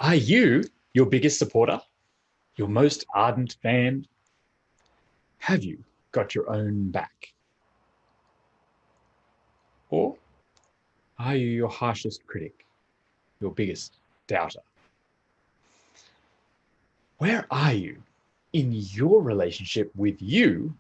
Are you your biggest supporter? Your most ardent fan? Have you got your own back? Or are you your harshest critic, your biggest doubter? Where are you in your relationship with you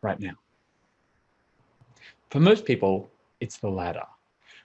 right now? For most people, it's the latter.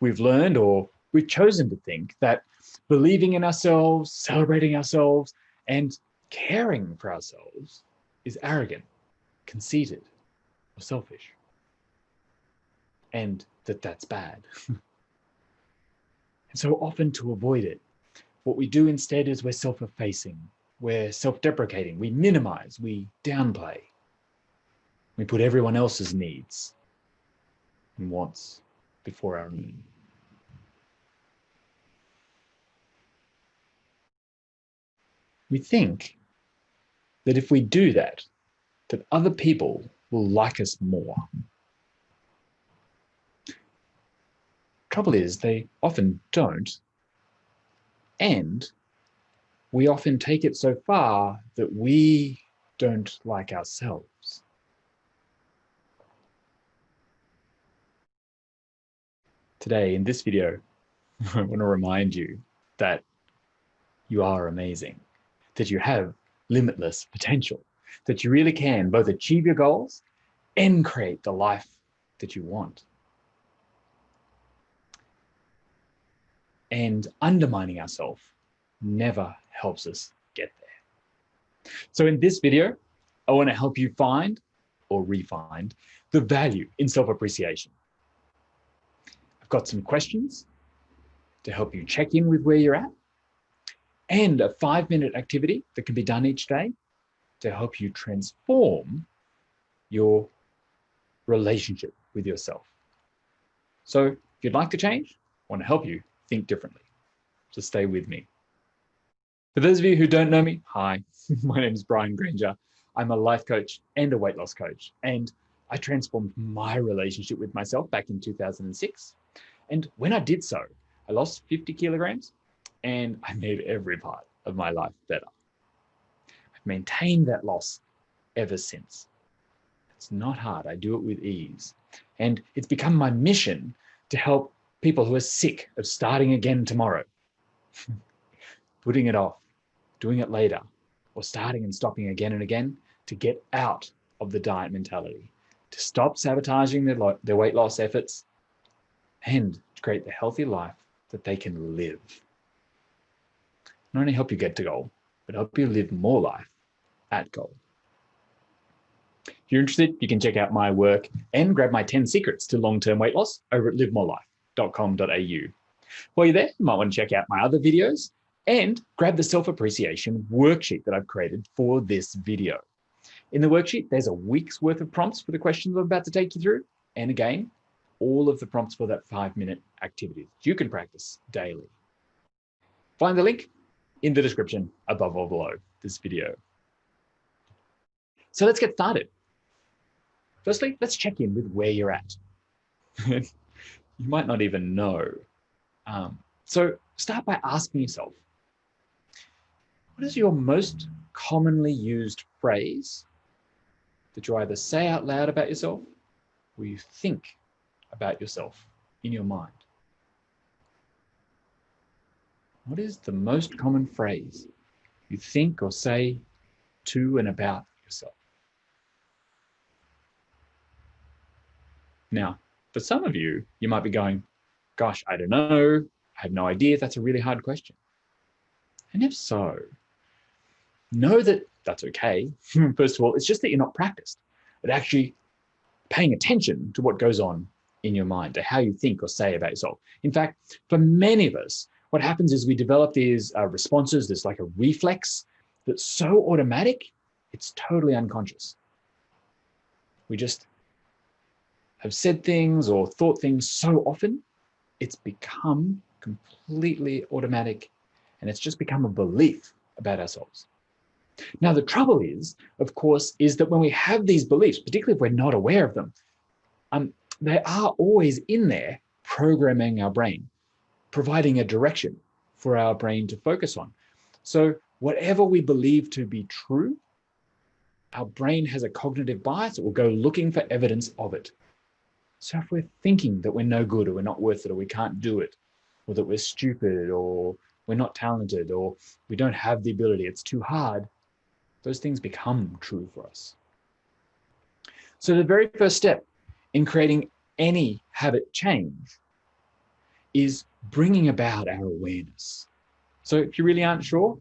We've learned or we've chosen to think that believing in ourselves, celebrating ourselves, and caring for ourselves is arrogant, conceited, or selfish. And that's bad. And so often to avoid it, what we do instead is we're self-effacing, we're self-deprecating, we minimize, we downplay. We put everyone else's needs and wants before our own. We think that if we do that, that other people will like us more. Trouble is, they often don't. And we often take it so far that we don't like ourselves. Today, in this video, I want to remind you that you are amazing, that you have limitless potential, that you really can both achieve your goals and create the life that you want. And undermining ourselves never helps us get there. So in this video, I want to help you find or re-find the value in self-appreciation. I've got some questions to help you check in with where you're at, and a 5-minute activity that can be done each day to help you transform your relationship with yourself. So if you'd like to change, I want to help you think differently. So stay with me. For those of you who don't know me, hi, my name is Brian Granger. I'm a life coach and a weight loss coach, and I transformed my relationship with myself back in 2006. And when I did so, I lost 50 kilograms and I made every part of my life better. I've maintained that loss ever since. It's not hard. I do it with ease. And it's become my mission to help people who are sick of starting again tomorrow, putting it off, doing it later, or starting and stopping again and again, to get out of the diet mentality, to stop sabotaging their weight loss efforts, and to create the healthy life that they can live. Not only help you get to goal, but help you live more life at goal. If you're interested, you can check out my work and grab my 10 secrets to long-term weight loss over at livemorelife.com.au. While you're there, you might want to check out my other videos and grab the self-appreciation worksheet that I've created for this video. In the worksheet, there's a week's worth of prompts for the questions I'm about to take you through. And again, all of the prompts for that 5-minute activity you can practice daily. Find the link in the description above or below this video. So let's get started. Firstly, let's check in with where you're at. You might not even know. So start by asking yourself, what is your most commonly used phrase that you either say out loud about yourself or you think about yourself in your mind? What is the most common phrase you think or say to and about yourself? Now, for some of you, you might be going, gosh, I don't know. I have no idea. That's a really hard question. And if so, know that that's okay. First of all, it's just that you're not practiced at actually paying attention to what goes on in your mind, to how you think or say about yourself. In fact, for many of us, what happens is we develop these responses. There's like a reflex that's so automatic, it's totally unconscious. We just have said things or thought things so often, it's become completely automatic, and it's just become a belief about ourselves. Now, the trouble is, of course, is that when we have these beliefs, particularly if we're not aware of them, they are always in there programming our brain, providing a direction for our brain to focus on. So whatever we believe to be true, our brain has a cognitive bias. It will go looking for evidence of it. So if we're thinking that we're no good or we're not worth it or we can't do it, or that we're stupid or we're not talented or we don't have the ability, it's too hard, those things become true for us. So the very first step in creating any habit change is bringing about our awareness. So if you really aren't sure,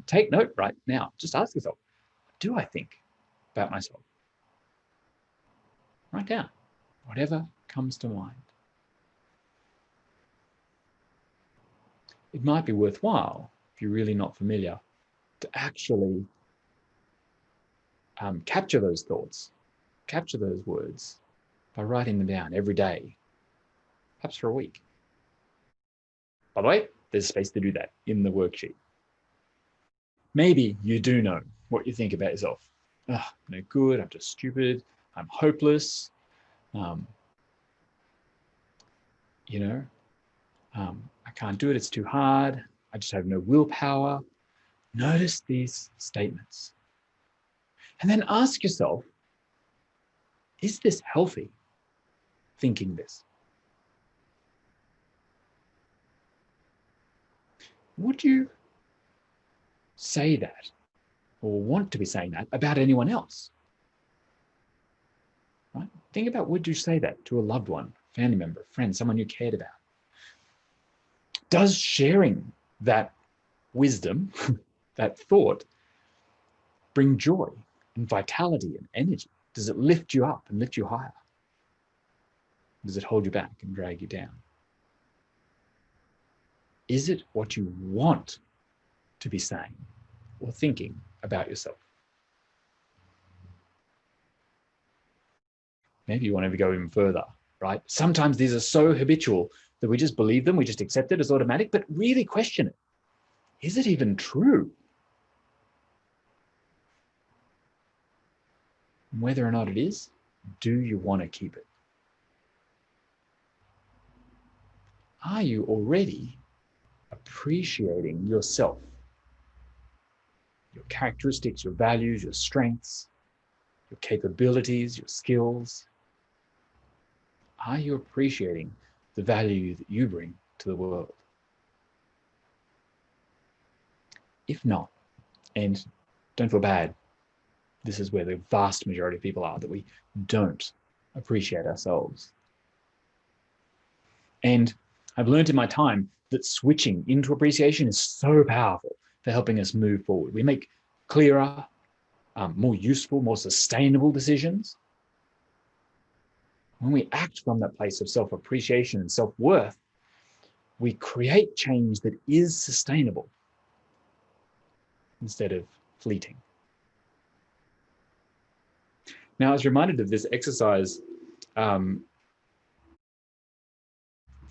take note right now. Just ask yourself, what do I think about myself? Write down whatever comes to mind. It might be worthwhile, if you're really not familiar, to actually capture those thoughts, capture those words by writing them down every day, perhaps for a week. By the way, there's space to do that in the worksheet. Maybe you do know what you think about yourself. Oh, I'm no good, I'm just stupid, I'm hopeless, I can't do it, it's too hard, I just have no willpower. Notice these statements. And then ask yourself, is this healthy, thinking this? Would you say that or want to be saying that about anyone else? Right? Think about, would you say that to a loved one, family member, friend, someone you cared about? Does sharing that wisdom, that thought, bring joy and vitality and energy? Does it lift you up and lift you higher? Does it hold you back and drag you down? Is it what you want to be saying or thinking about yourself? Maybe you want to go even further, right? Sometimes these are so habitual that we just believe them, we just accept it as automatic, but really question it. Is it even true? Whether or not it is, do you want to keep it? Are you already appreciating yourself, your characteristics, your values, your strengths, your capabilities, your skills? Are you appreciating the value that you bring to the world? If not, and don't feel bad, this is where the vast majority of people are, that we don't appreciate ourselves. And I've learned in my time that switching into appreciation is so powerful for helping us move forward. We make clearer, more useful, more sustainable decisions. When we act from that place of self-appreciation and self-worth, we create change that is sustainable instead of fleeting. Now, I was reminded of this exercise from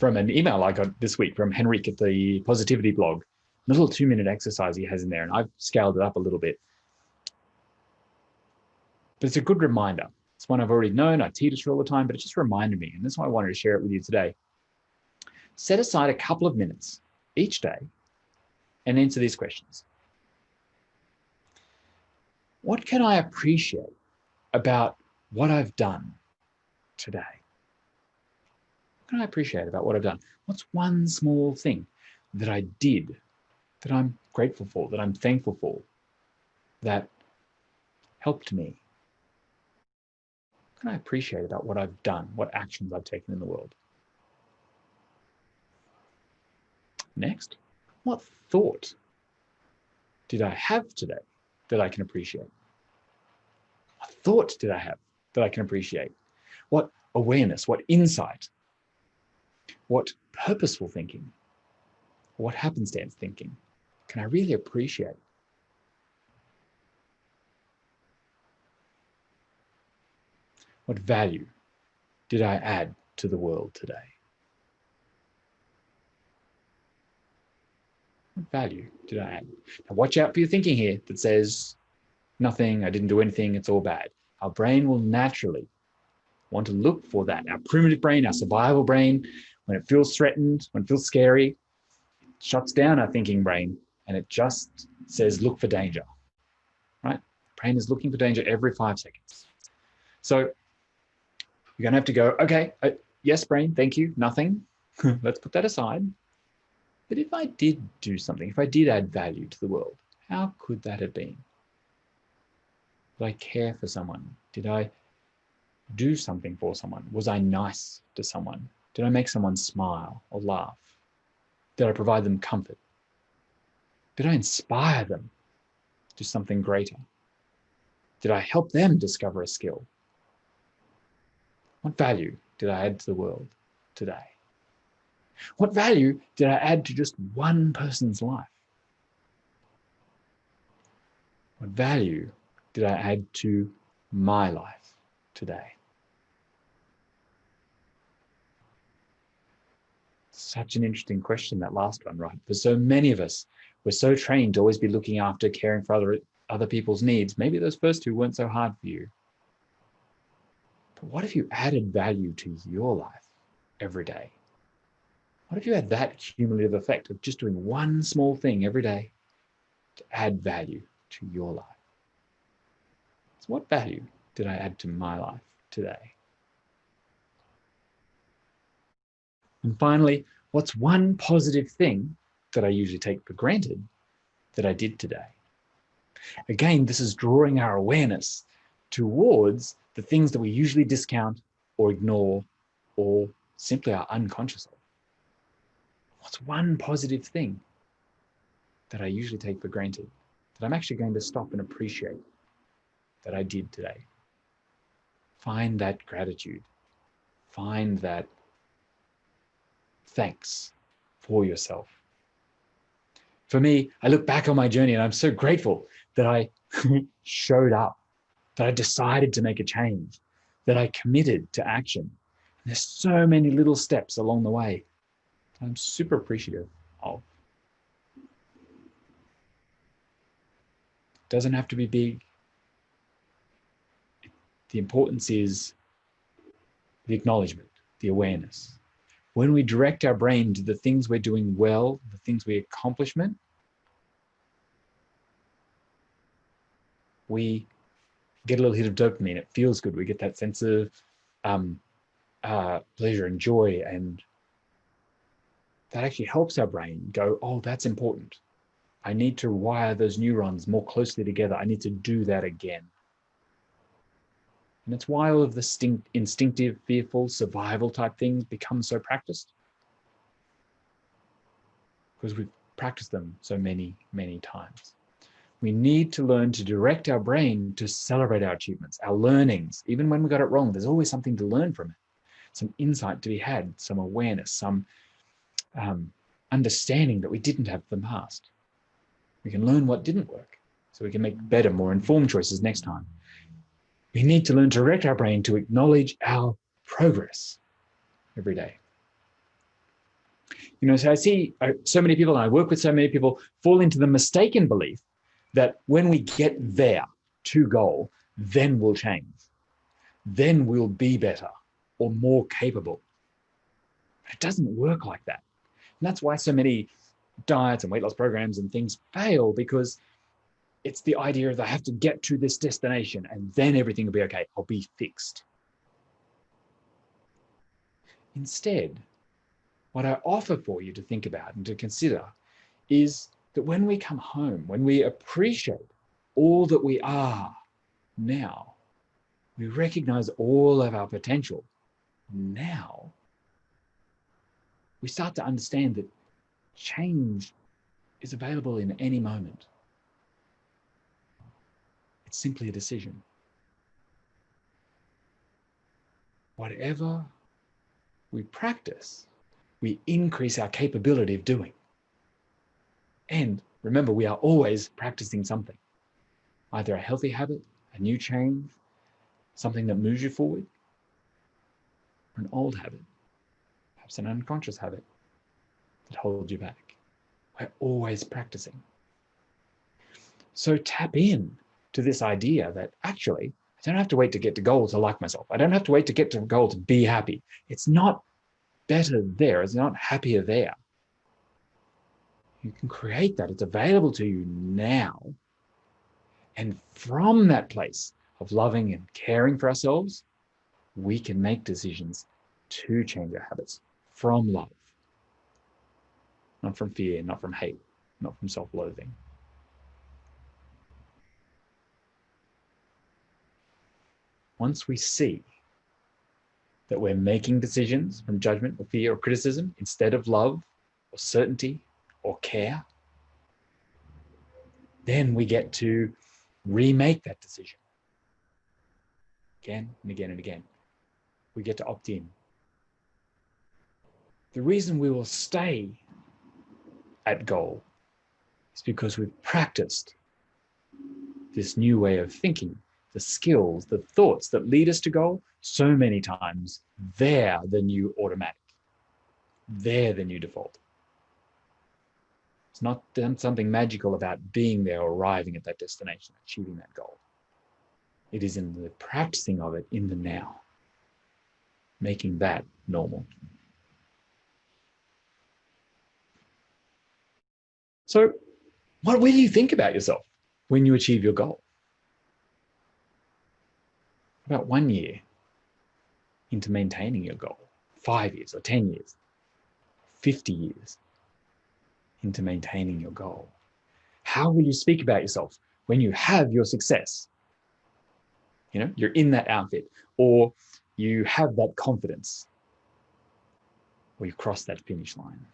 an email I got this week from Henrik at the Positivity blog. A little 2-minute exercise he has in there, and I've scaled it up a little bit. But it's a good reminder. It's one I've already known, I teach it all the time, but it just reminded me, and that's why I wanted to share it with you today. Set aside a couple of minutes each day and answer these questions. What can I appreciate about what I've done today? What can I appreciate about what I've done? What's one small thing that I did that I'm grateful for, that I'm thankful for, that helped me? What can I appreciate about what I've done, what actions I've taken in the world? Next, what thought did I have today that I can appreciate? What thought did I have that I can appreciate? What awareness, what insight, what purposeful thinking, what happenstance thinking can I really appreciate? What value did I add to the world today? What value did I add? Now watch out for your thinking here that says, nothing, I didn't do anything, it's all bad. Our brain will naturally want to look for that. Our primitive brain, our survival brain, when it feels threatened, when it feels scary, shuts down our thinking brain, and it just says, look for danger, right? Brain is looking for danger every 5 seconds. So you're going to have to go, okay, yes, brain, thank you, nothing. Let's put that aside. But if I did do something, if I did add value to the world, how could that have been? Did I care for someone? Did I do something for someone? Was I nice to someone? Did I make someone smile or laugh? Did I provide them comfort? Did I inspire them to something greater? Did I help them discover a skill? What value did I add to the world today? What value did I add to just one person's life? What value did I add to my life today? Such an interesting question, that last one, right? For so many of us, we're so trained to always be looking after, caring for other people's needs. Maybe those first two weren't so hard for you. But what if you added value to your life every day? What if you had that cumulative effect of just doing one small thing every day to add value to your life? So what value did I add to my life today? And finally, what's one positive thing that I usually take for granted that I did today? Again, this is drawing our awareness towards the things that we usually discount or ignore or simply are unconscious of. What's one positive thing that I usually take for granted that I'm actually going to stop and appreciate that I did today? Find that gratitude. Find that thanks for yourself. For me, I look back on my journey and I'm so grateful that I showed up, that I decided to make a change, that I committed to action. And there's so many little steps along the way that I'm super appreciative of. It doesn't have to be big. The importance is the acknowledgement, the awareness. When we direct our brain to the things we're doing well, the things we accomplish, we get a little hit of dopamine. It feels good. We get that sense of pleasure and joy, and that actually helps our brain go, oh, that's important. I need to wire those neurons more closely together. I need to do that again. And that's why all of the instinctive, fearful, survival type things become so practiced. Because we've practiced them so many, many times. We need to learn to direct our brain to celebrate our achievements, our learnings. Even when we got it wrong, there's always something to learn from it. Some insight to be had, some awareness, some understanding that we didn't have in the past. We can learn what didn't work so we can make better, more informed choices next time. We need to learn to direct our brain to acknowledge our progress every day. You know, so I see so many people, and I work with so many people, fall into the mistaken belief that when we get there to goal, then we'll change. Then we'll be better or more capable. But it doesn't work like that. And that's why so many diets and weight loss programs and things fail, because it's the idea of I have to get to this destination and then everything will be okay. I'll be fixed. Instead, what I offer for you to think about and to consider is that when we come home, when we appreciate all that we are now, we recognize all of our potential now, we start to understand that change is available in any moment. It's simply a decision. Whatever we practice, we increase our capability of doing. And remember, we are always practicing something, either a healthy habit, a new change, something that moves you forward, or an old habit, perhaps an unconscious habit that holds you back. We're always practicing. So tap in to this idea that actually, I don't have to wait to get to goal to like myself. I don't have to wait to get to goal to be happy. It's not better there. It's not happier there. You can create that. It's available to you now. And from that place of loving and caring for ourselves, we can make decisions to change our habits from love, not from fear, not from hate, not from self-loathing. Once we see that we're making decisions from judgment or fear or criticism instead of love or certainty or care, then we get to remake that decision again and again and again. We get to opt in. The reason we will stay at goal is because we've practiced this new way of thinking, the skills, the thoughts that lead us to goal so many times. They're the new automatic. They're the new default. It's not something magical about being there or arriving at that destination, achieving that goal. It is in the practicing of it in the now, making that normal. So what will you think about yourself when you achieve your goal? About 1 year into maintaining your goal, 5 years or 10 years, 50 years into maintaining your goal? How will you speak about yourself when you have your success? You know, you're in that outfit, or you have that confidence, or you cross that finish line.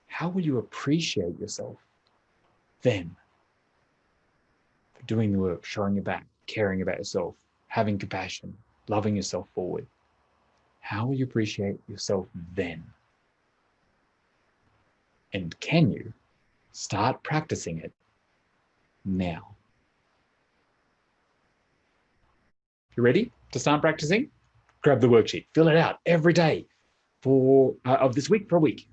How will you appreciate yourself then for doing the work, showing your back, caring about yourself, having compassion, loving yourself forward? How will you appreciate yourself then? And can you start practicing it now? You ready to start practicing? Grab the worksheet, fill it out every day of this week for a week.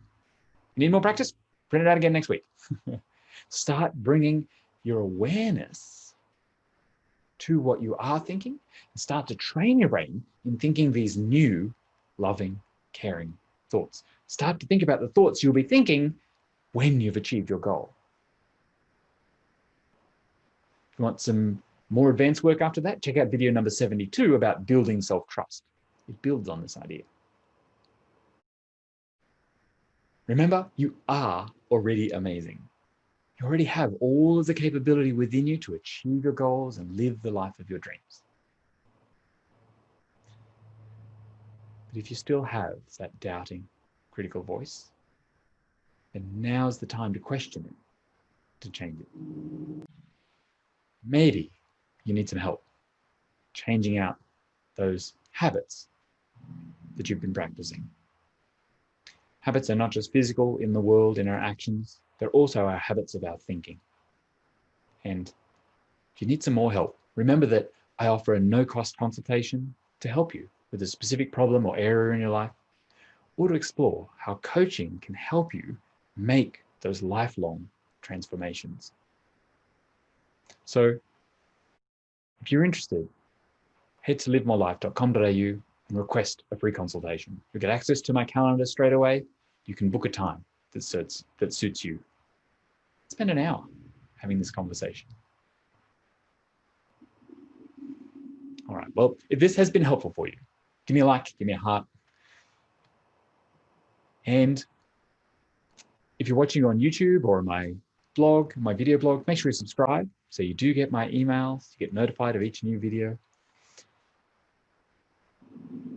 You need more practice? Print it out again next week. Start bringing your awareness to what you are thinking and start to train your brain in thinking these new, loving, caring thoughts. Start to think about the thoughts you'll be thinking when you've achieved your goal. If you want some more advanced work after that, check out video number 72 about building self-trust. It builds on this idea. Remember, you are already amazing. You already have all of the capability within you to achieve your goals and live the life of your dreams. But if you still have that doubting, critical voice, then now's the time to question it, to change it. Maybe you need some help changing out those habits that you've been practicing. Habits are not just physical in the world, in our actions, they're also our habits of our thinking. And if you need some more help, remember that I offer a no-cost consultation to help you with a specific problem or area in your life, or to explore how coaching can help you make those lifelong transformations. So if you're interested, head to livemorelife.com.au and request a free consultation. You'll get access to my calendar straight away. You can book a time that suits you. Spend an hour having this conversation. All right, well, if this has been helpful for you, give me a like, give me a heart. And if you're watching on YouTube or my blog, my video blog, make sure you subscribe so you do get my emails, you get notified of each new video.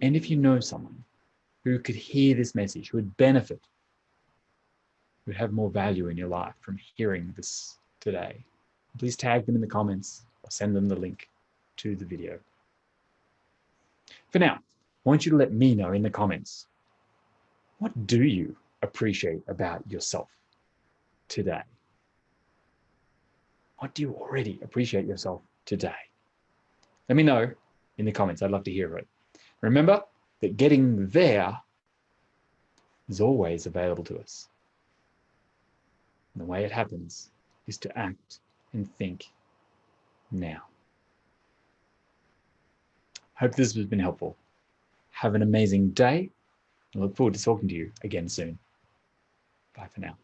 And if you know someone who could hear this message, who would benefit, who would have more value in your life from hearing this today, please tag them in the comments or send them the link to the video. For now, I want you to let me know in the comments, what do you appreciate about yourself today? What do you already appreciate yourself today? Let me know in the comments. I'd love to hear it. Remember that getting there is always available to us. And the way it happens is to act and think now. Hope this has been helpful. Have an amazing day. I look forward to talking to you again soon. Bye for now.